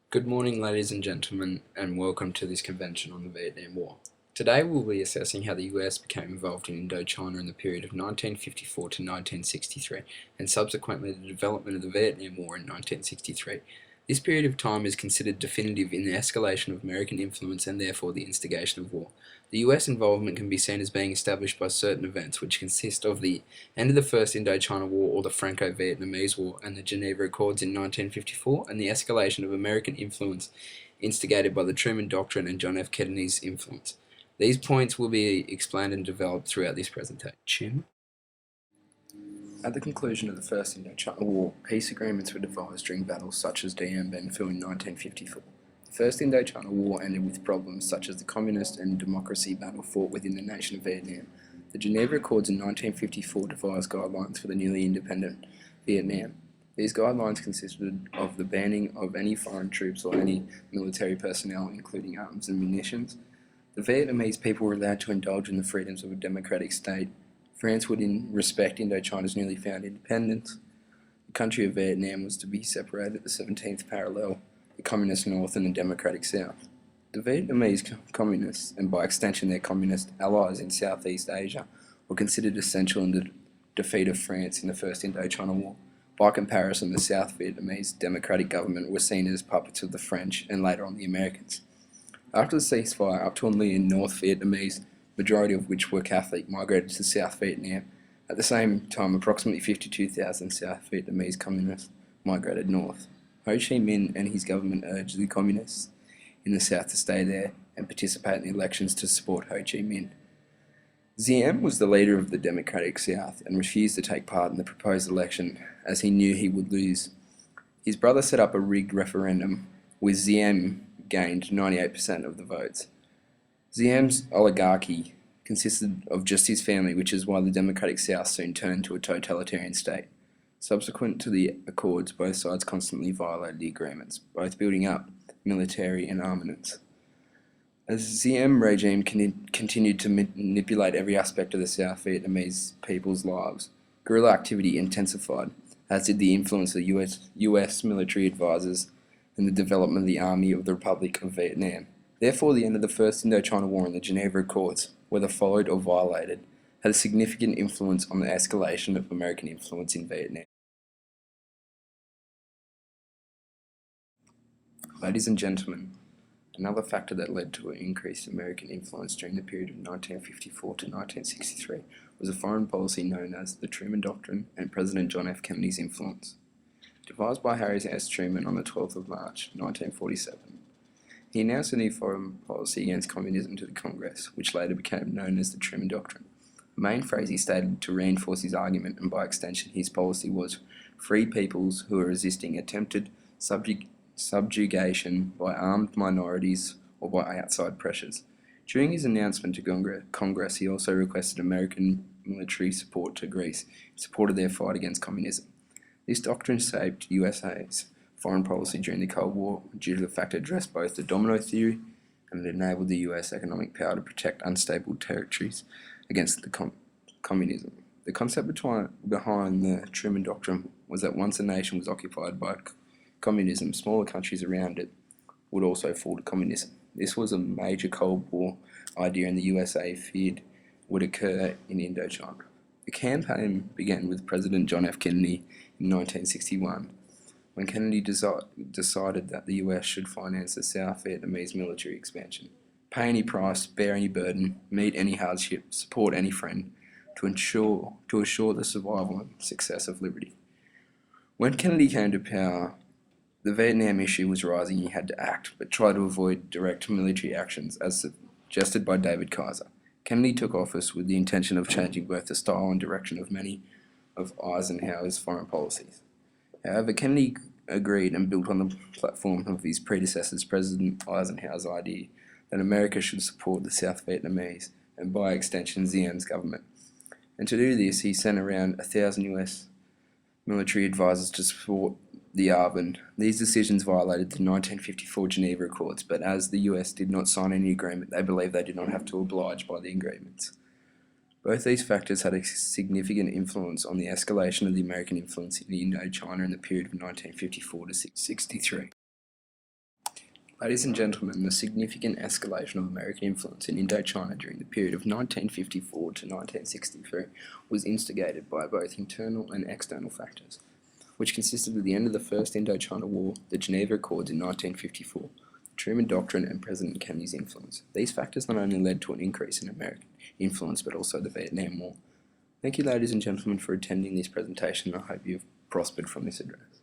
Good morning, ladies and gentlemen, and welcome to this convention on the Vietnam War. Today we'll be assessing how the US became involved in Indochina in the period of 1954 to 1963, and subsequently the development of the Vietnam War in 1963. This period of time is considered definitive in the escalation of American influence and therefore the instigation of war. The US involvement can be seen as being established by certain events which consist of the end of the First Indochina War or the Franco-Vietnamese War and the Geneva Accords in 1954, and the escalation of American influence instigated by the Truman Doctrine and John F. Kennedy's influence. These points will be explained and developed throughout this presentation. At the conclusion of the First Indochina War, peace agreements were devised during battles such as Dien Bien Phu in 1954. The First Indochina War ended with problems such as the communist and democracy battle fought within the nation of Vietnam. The Geneva Accords in 1954 devised guidelines for the newly independent Vietnam. These guidelines consisted of the banning of any foreign troops or any military personnel, including arms and munitions. The Vietnamese people were allowed to indulge in the freedoms of a democratic state. France would respect Indochina's newly found independence. The country of Vietnam was to be separated at the 17th parallel, the Communist North and the Democratic South. The Vietnamese communists, and by extension their communist allies in Southeast Asia, were considered essential in the defeat of France in the First Indochina War. By comparison, the South Vietnamese democratic government were seen as puppets of the French and later on the Americans. After the ceasefire, up to 1 million North Vietnamese, majority of which were Catholic, migrated to South Vietnam. At the same time, approximately 52,000 South Vietnamese communists migrated north. Ho Chi Minh and his government urged the communists in the south to stay there and participate in the elections to support Ho Chi Minh. Diem was the leader of the Democratic South and refused to take part in the proposed election as he knew he would lose. His brother set up a rigged referendum, with Diem gained 98% of the votes. Diem's oligarchy consisted of just his family, which is why the Democratic South soon turned to a totalitarian state. Subsequent to the accords, both sides constantly violated the agreements, both building up military and armaments. As the Diem regime continued to manipulate every aspect of the South Vietnamese people's lives, guerrilla activity intensified, as did the influence of US military advisors and the development of the Army of the Republic of Vietnam. Therefore, the end of the First Indochina War and the Geneva Accords, whether followed or violated, had a significant influence on the escalation of American influence in Vietnam. Ladies and gentlemen, another factor that led to an increased American influence during the period of 1954 to 1963 was a foreign policy known as the Truman Doctrine and President John F. Kennedy's influence. Devised by Harry S. Truman on the 12th of March, 1947, he announced a new foreign policy against communism to the Congress, which later became known as the Truman Doctrine. The main phrase he stated to reinforce his argument, and by extension his policy, was free peoples who are resisting attempted subjugation by armed minorities or by outside pressures. During his announcement to Congress, he also requested American military support to Greece in support of their fight against communism. This doctrine shaped USA's foreign policy during the Cold War due to the fact it addressed both the domino theory and it enabled the US economic power to protect unstable territories against the communism. The concept behind the Truman Doctrine was that once a nation was occupied by communism, smaller countries around it would also fall to communism. This was a major Cold War idea, and the USA feared would occur in Indochina. The campaign began with President John F. Kennedy in 1961, when Kennedy decided that the US should finance the South Vietnamese military expansion, pay any price, bear any burden, meet any hardship, support any friend, to assure the survival and success of liberty. When Kennedy came to power, the Vietnam issue was rising. He had to act, but try to avoid direct military actions, as suggested by David Kaiser. Kennedy took office with the intention of changing both the style and direction of many of Eisenhower's foreign policies. However, Kennedy agreed and built on the platform of his predecessors, President Eisenhower's idea that America should support the South Vietnamese and, by extension, Diem's government. And to do this, he sent around 1,000 US military advisors to support the ARVN. These decisions violated the 1954 Geneva Accords, but as the US did not sign any agreement, they believed they did not have to oblige by the agreements. Both these factors had a significant influence on the escalation of the American influence in Indochina in the period of 1954 to 1963. Ladies and gentlemen, the significant escalation of American influence in Indochina during the period of 1954 to 1963 was instigated by both internal and external factors, which consisted of the end of the First Indochina War, the Geneva Accords in 1954, the Truman Doctrine, and President Kennedy's influence. These factors not only led to an increase in American influence, but also the Vietnam War. Thank you, ladies and gentlemen, for attending this presentation. I hope you've prospered from this address.